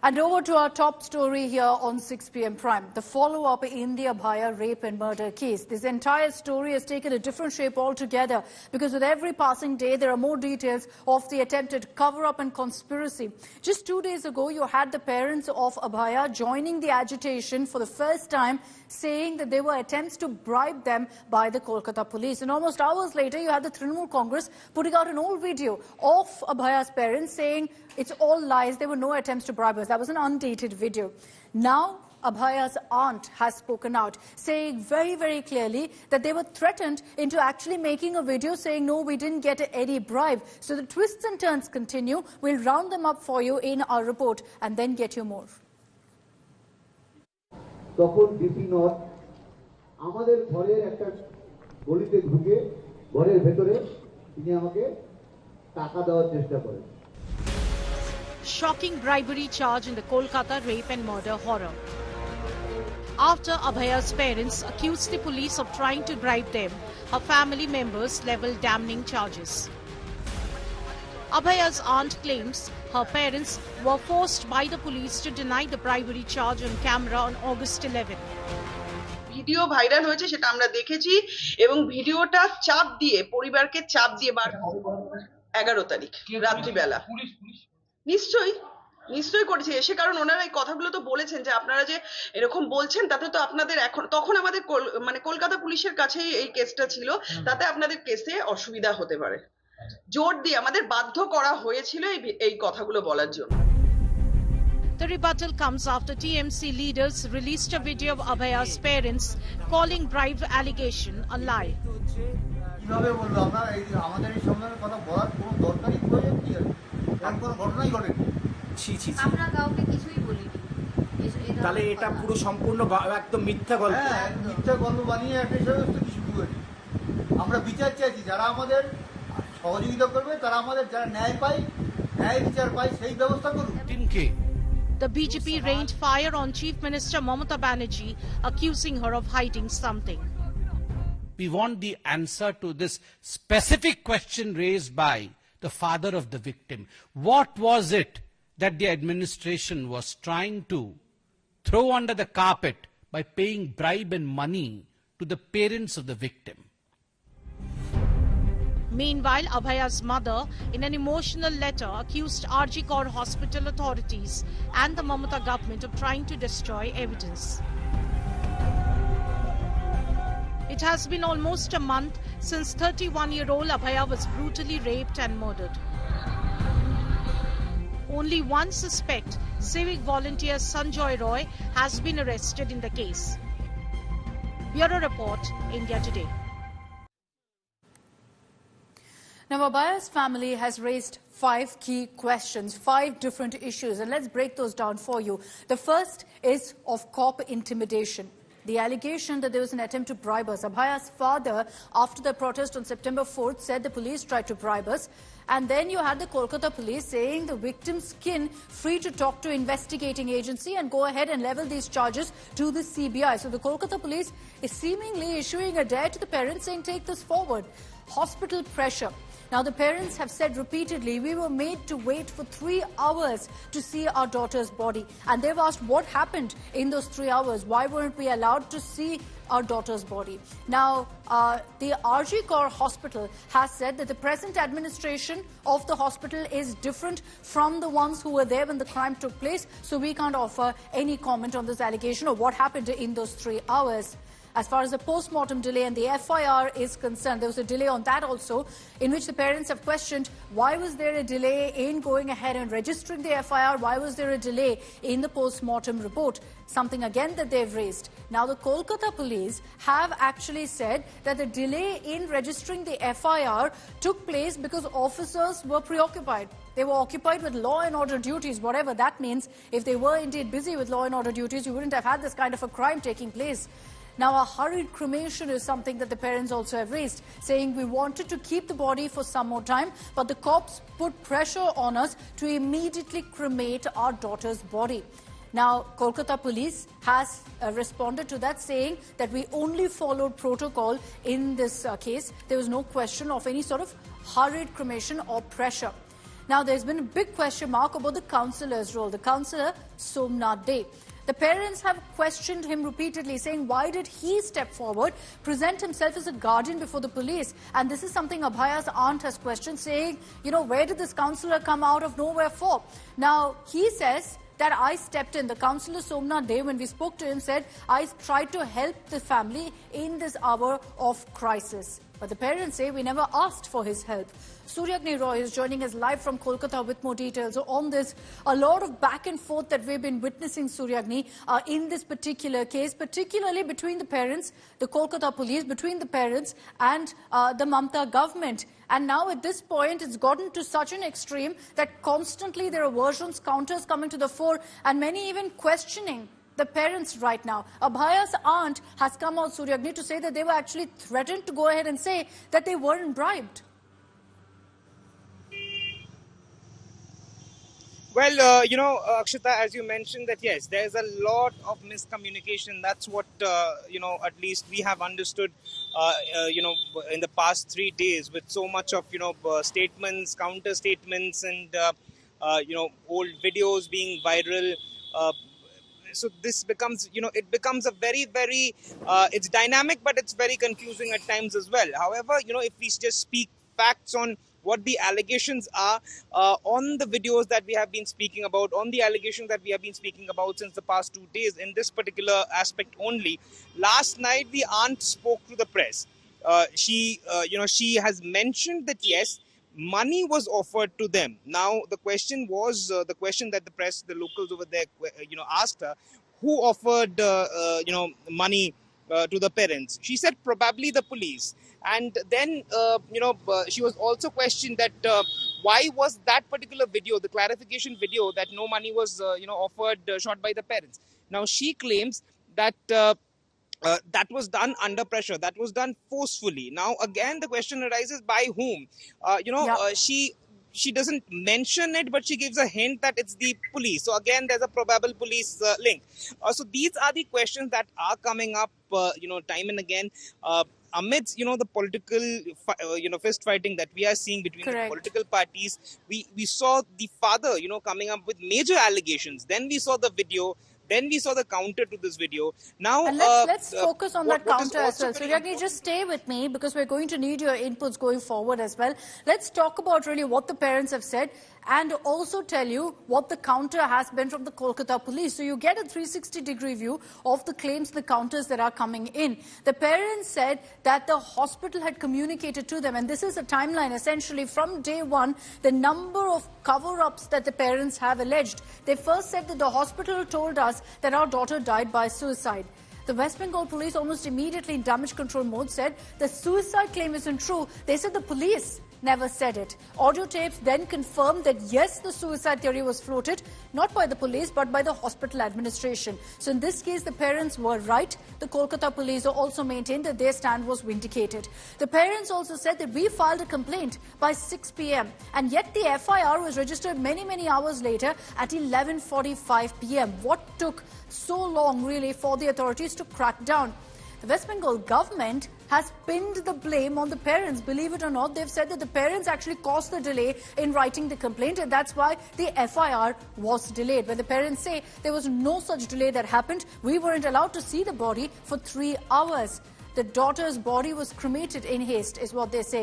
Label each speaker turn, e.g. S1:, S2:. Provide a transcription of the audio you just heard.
S1: And over to our top story here on 6 p.m. Prime. The follow-up in the Abhaya rape and murder case. This entire story has taken a different shape altogether because with every passing day, there are more details of the attempted cover-up and conspiracy. Just 2 days ago, you had the parents of Abhaya joining the agitation for the first time, saying that there were attempts to bribe them by the Kolkata police. And almost hours later, you had the Trinamool Congress putting out an old video of Abhaya's parents saying it's all lies, there were no attempts to bribe us. That was an undated video. Now, Abhaya's aunt has spoken out, saying very, very clearly that they were threatened into actually making a video saying, no, we didn't get any bribe. So the twists and turns continue. We'll round them up for you in our report and then get you more.
S2: তখন DC north আমাদের ঘরের একটা গলিতে ঢুকে ঘরের ভেতরে তিনি আমাকে টাকা দেওয়ার চেষ্টা করেন
S3: Shocking bribery charge in the Kolkata rape and murder horror. After Abhaya's parents accused the police of trying to bribe them, her family members leveled damning charges. Abhaya's aunt claims her parents were forced by the police to deny the bribery charge on camera on August 11.
S4: Video viral হয়েছে সেটা আমরা দেখেছি এবং ভিডিওটা চাপ দিয়ে পরিবারকে চাপ দিয়ে 11 তারিখ রাত্রিবেলা নিশ্চয়ই করেছে এসে কারণ ওনারা এই কথাগুলো তো বলেছেন যে আপনারা যে এরকম বলছেন তাতে তো আপনাদের এখন তখন আমাদের মানে কলকাতা পুলিশের কাছেই এই কেসটা ছিল তাতে আপনাদের কেসে অসুবিধা হতে পারে জোর দিয়ে আমাদের বাধ্য করা হয়েছিল এই কথাগুলো বলার জন্য
S3: The rebuttal comes after TMC leaders released a video of Abhaya's parents calling bribe allegation a lie.
S5: কিভাবে বলবো আপনারা এই আমাদের এই সম্মেলনের কথা বলার কোনো দরকারই প্রয়োজন কি আছে এমন কোনো ঘটনাই ঘটেনি
S6: আমরা কাউকে কিছুই বলিনি
S7: তাহলে এটা পুরো সম্পূর্ণ একদম মিথ্যা গল্প
S5: মিথ্যা গল্প বানিয়ে একটা হিসাবে শুরু করেছি আমরা বিচার চাইছি যারা আমাদের সহযোগিতা করবে তারা আমাদের যারা ন্যায় বিচার পায় সেই ব্যবস্থা করুন
S3: The BJP rained fire on Chief Minister Mamata Banerjee, accusing her of hiding something.
S8: We want the answer to this specific question raised by the father of the victim. What was it that the administration was trying to throw under the carpet by paying bribe and money to the parents of the victim?
S3: Meanwhile, Abhaya's mother, in an emotional letter, accused RG Kaur hospital authorities and the Mamata government of trying to destroy evidence. It has been almost a month since 31-year-old Abhaya was brutally raped and murdered. Only one suspect, civic volunteer Sanjoy Roy, has been arrested in the case. Bureau Report, India Today.
S1: Now, Abhaya's family has raised 5 key questions, 5 different issues, and let's break those down for you. The first is of cop intimidation. The allegation that there was an attempt to bribe us. Abhaya's father, after the protest on September 4th, said the police tried to bribe us. And then you had the Kolkata police saying the victim's skin free to talk to investigating agency and go ahead and level these charges to the CBI. So the Kolkata police is seemingly issuing a dare to the parents saying take this forward. Hospital pressure. Now, the parents have said repeatedly, we were made to wait for 3 hours to see our daughter's body. And they've asked what happened in those 3 hours. Why weren't we allowed to see our daughter's body? Now, the RG Kaur hospital has said that the present administration of the hospital is different from the ones who were there when the crime took place. So we can't offer any comment on this allegation or what happened in those 3 hours. As far as the post-mortem delay and the FIR is concerned, there was a delay on that also, in which the parents have questioned why was there a delay in going ahead and registering the FIR, why was there a delay in the post-mortem report, something again that they've raised. Now, the Kolkata police have actually said that the delay in registering the FIR took place because officers were preoccupied. They were occupied with law and order duties, whatever that means. If they were indeed busy with law and order duties, you wouldn't have had this kind of a crime taking place. Now, a hurried cremation is something that the parents also have raised, saying we wanted to keep the body for some more time, but the cops put pressure on us to immediately cremate our daughter's body. Now, Kolkata police has responded to that, saying that we only followed protocol in this case. There was no question of any sort of hurried cremation or pressure. Now, there's been a big question mark about the counsellor's role, the counsellor Somnath De. The parents have questioned him repeatedly, saying, why did he step forward, present himself as a guardian before the police? And this is something Abhaya's aunt has questioned, saying, you know, where did this counsellor come out of nowhere for? Now, he says that I stepped in. The counsellor Somnath De, when we spoke to him, said, I tried to help the family in this hour of crisis. But the parents say we never asked for his help. Suryagni Roy is joining us live from Kolkata with more details on this. A lot of back and forth that we've been witnessing, Suryagni, in this particular case, particularly between the parents, the Kolkata police, between the parents and the Mamata government. And now at this point, it's gotten to such an extreme that constantly there are versions, counters coming to the fore, and many even questioning the parents right now. Abhaya's aunt has come out, Suryagni, to say that they were actually threatened to go ahead and say that they weren't bribed.
S9: Well, Akshita, as you mentioned that, yes, there's a lot of miscommunication. That's what, at least we have understood, in the past 3 days with so much of, statements, counter statements and, old videos being viral. So this becomes, it becomes a very, very, it's dynamic, but it's very confusing at times as well. However, if we just speak facts on what the allegations are on the videos that we have been speaking about, on the allegations that we have been speaking about since the past 2 days in this particular aspect only. Last night, the aunt spoke to the press. She has mentioned that, yes, money was offered to them. Now, the question was, the question that the press, the locals over there, asked her, who offered, money to the parents? She said probably the police. And then, she was also questioned that why was that particular video, the clarification video, that no money was, offered, shot by the parents. Now, she claims that that was done under pressure. That was done forcefully. Now, again, the question arises, by whom? She doesn't mention it, but she gives a hint that it's the police. So again, there's a probable police link. So these are the questions that are coming up, time and again. Amidst, the political, fist fighting that we are seeing between the political parties, we saw the father, coming up with major allegations. Then we saw the video. Then we saw the counter to this video. Now,
S1: and let's focus on that counter as well. Suryagni, just stay with me because we're going to need your inputs going forward as well. Let's talk about really what the parents have said and also tell you what the counter has been from the Kolkata police. So you get a 360-degree view of the claims, the counters that are coming in. The parents said that the hospital had communicated to them, and this is a timeline essentially from day one, the number of cover-ups that the parents have alleged. They first said that the hospital told us that our daughter died by suicide. The West Bengal police almost immediately in damage control mode said the suicide claim isn't true. They said the police never said it. Audio tapes then confirmed that yes, the suicide theory was floated, not by the police, but by the hospital administration. So in this case, the parents were right. The Kolkata police also maintained that their stand was vindicated. The parents also said that we filed a complaint by 6 p.m. and yet the FIR was registered many, many hours later at 11:45 p.m. What took so long really for the authorities to crack down? The West Bengal government has pinned the blame on the parents. Believe it or not, they've said that the parents actually caused the delay in writing the complaint, and that's why the FIR was delayed. When the parents say there was no such delay that happened, we weren't allowed to see the body for 3 hours. The daughter's body was cremated in haste, is what they say.